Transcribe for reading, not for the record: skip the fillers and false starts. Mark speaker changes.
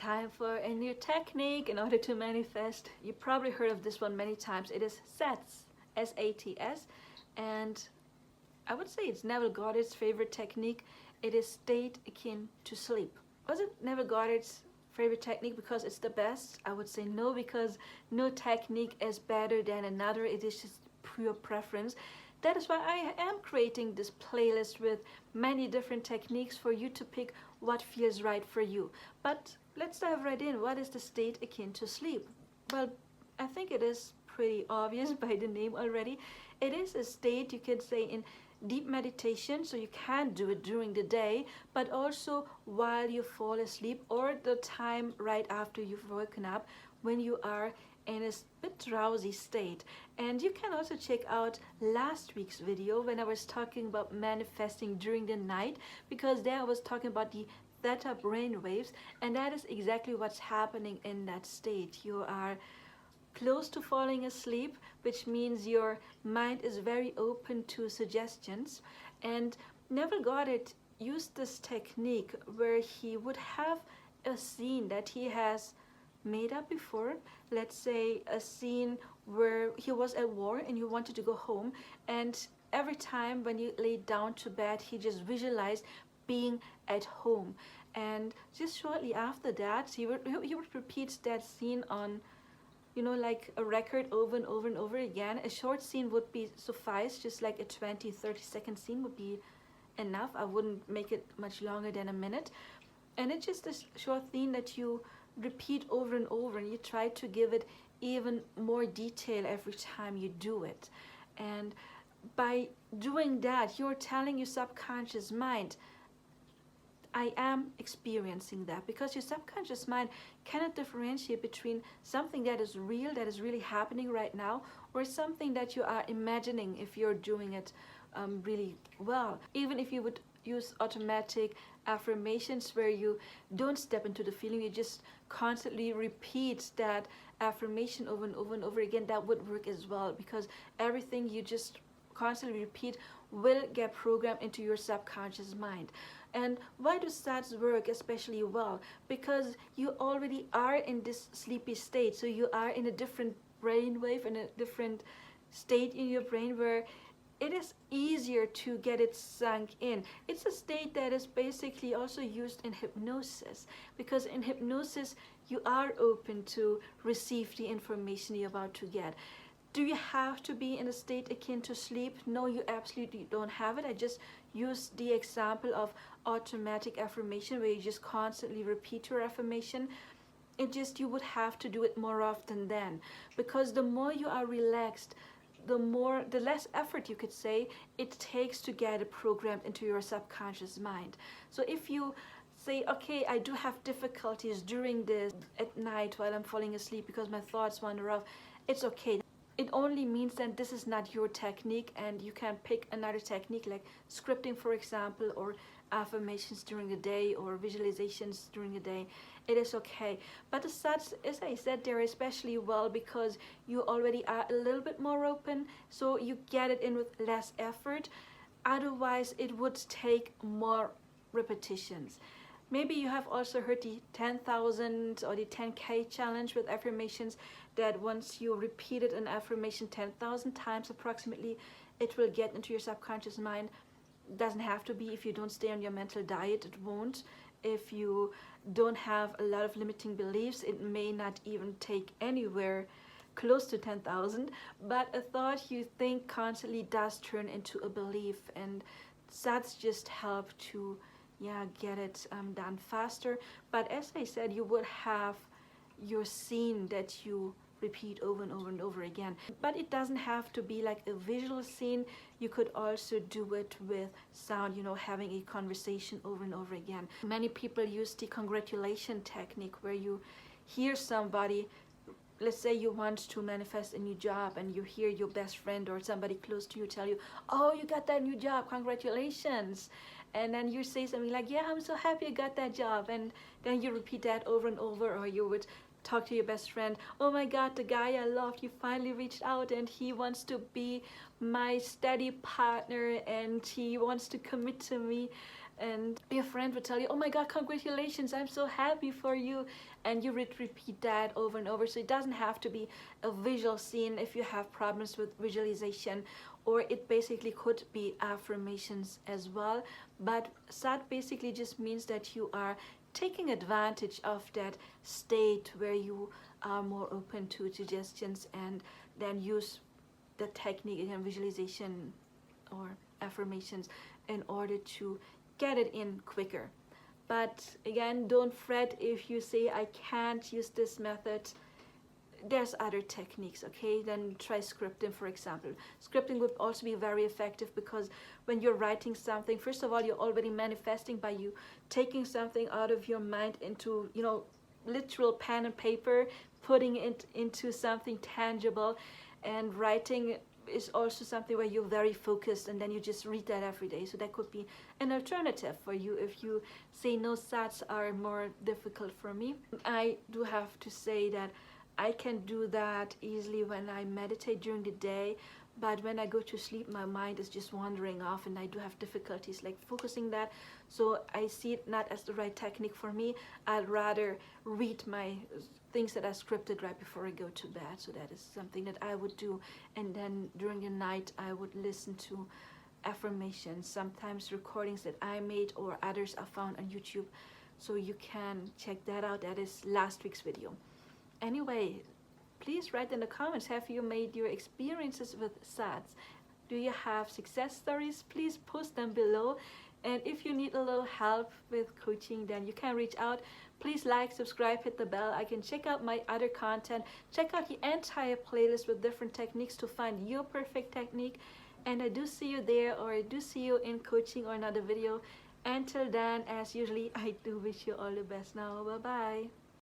Speaker 1: time for a new technique in order to manifest. You probably heard of this one many times. It is SATS, S-A-T-S, and I would say it's Neville Goddard's favorite technique. It is state akin to sleep. Was it Neville Goddard's favorite technique because it's the best? I would say no, because no technique is better than another. It is just pure preference. That is why I am creating this playlist with many different techniques for you to pick what feels right for you. But let's dive right in. What is the state akin to sleep? Well, I think it is pretty obvious by the name already. It is a state, you could say, in deep meditation, so you can do it during the day, but also while you fall asleep or the time right after you've woken up, when you are in a bit drowsy state. And you can also check out last week's video when I was talking about manifesting during the night, because there I was talking about the theta brain waves, and that is exactly what's happening in that state. You are close to falling asleep, which means your mind is very open to suggestions. And Neville Goddard used this technique where he would have a scene that he has made up before. Let's say a scene where he was at war and he wanted to go home, and every time when you lay down to bed, he just visualized being at home. And just shortly after that, he would repeat that scene on, you know, like a record over and over and over again. A short scene would be suffice, just like a 20-30 second scene would be enough. I wouldn't make it much longer than a minute. And it's just a short scene that you repeat over and over, and you try to give it even more detail every time you do it. And by doing that, you're telling your subconscious mind, I am experiencing that, because your subconscious mind cannot differentiate between something that is real, that is really happening right now, or something that you are imagining if you're doing it really well. Even if you would use automatic affirmations where you don't step into the feeling, you just constantly repeat that affirmation over and over and over again, that would work as well, because everything you just constantly repeat will get programmed into your subconscious mind. And why does SATS work especially well? Because you already are in this sleepy state, so you are in a different brainwave, in a different state in your brain where it is easier to get it sunk in. It's a state that is basically also used in hypnosis, because in hypnosis you are open to receive the information you're about to get. Do you have to be in a state akin to sleep? No, you absolutely don't have it. I just used the example of automatic affirmation where you just constantly repeat your affirmation. It just, you would have to do it more often then, because the more you are relaxed, the less effort, you could say, it takes to get it programmed into your subconscious mind. So if you say, okay, I do have difficulties during this at night while I'm falling asleep because my thoughts wander off, it's okay. It only means that this is not your technique, and you can pick another technique like scripting, for example, or affirmations during the day, or visualizations during the day. It is okay. But the SATS, as I said, they're especially well because you already are a little bit more open, so you get it in with less effort. Otherwise, it would take more repetitions. Maybe you have also heard the 10,000 or the 10K challenge with affirmations, that once you repeated an affirmation 10,000 times approximately, it will get into your subconscious mind. Doesn't have to be. If you don't stay on your mental diet, it won't. If you don't have a lot of limiting beliefs, it may not even take anywhere close to 10,000. But a thought you think constantly does turn into a belief, and SATS just help to get it done faster. But as I said, you would have your scene that you repeat over and over and over again. But it doesn't have to be like a visual scene. You could also do it with sound, you know, having a conversation over and over again. Many people use the congratulation technique where you hear somebody, let's say you want to manifest a new job, and you hear your best friend or somebody close to you tell you, oh, you got that new job, congratulations. And then you say something like, yeah, I'm so happy I got that job. And then you repeat that over and over. Or you would talk to your best friend, oh my God, the guy I loved, he finally reached out and he wants to be my steady partner and he wants to commit to me. and your friend would tell you, oh my god, congratulations, I'm so happy for you, and you would repeat that over and over. So it doesn't have to be a visual scene if you have problems with visualization, or it basically could be affirmations as well. But SAT basically just means that you are taking advantage of that state where you are more open to suggestions, and then use the technique, again, visualization or affirmations, in order to get it in quicker. But again, don't fret if you say I can't use this method. There's other techniques, okay? Then try scripting, for example. Scripting would also be very effective, because when you're writing something, first of all, you're already manifesting by you taking something out of your mind into, you know, literal pen and paper, putting it into something tangible. And writing is also something where you're very focused, and then you just read that every day. So that could be an alternative for you if you say no, SATs are more difficult for me. I do have to say that I can do that easily when I meditate during the day, but when I go to sleep, my mind is just wandering off, and I do have difficulties like focusing that. So I see it not as the right technique for me. I'd rather read my things that are scripted right before I go to bed. So that is something that I would do. And then during the night, I would listen to affirmations, sometimes recordings that I made or others I found on YouTube. So you can check that out. That is last week's video. Anyway, please write in the comments, have you made your experiences with SATs? Do you have success stories? Please post them below. And if you need a little help with coaching, then you can reach out. Please like, subscribe, hit the bell. I can check out my other content. Check out the entire playlist with different techniques to find your perfect technique. And I do see you there, or I do see you in coaching or another video. Until then, as usually, I do wish you all the best now. Bye-bye.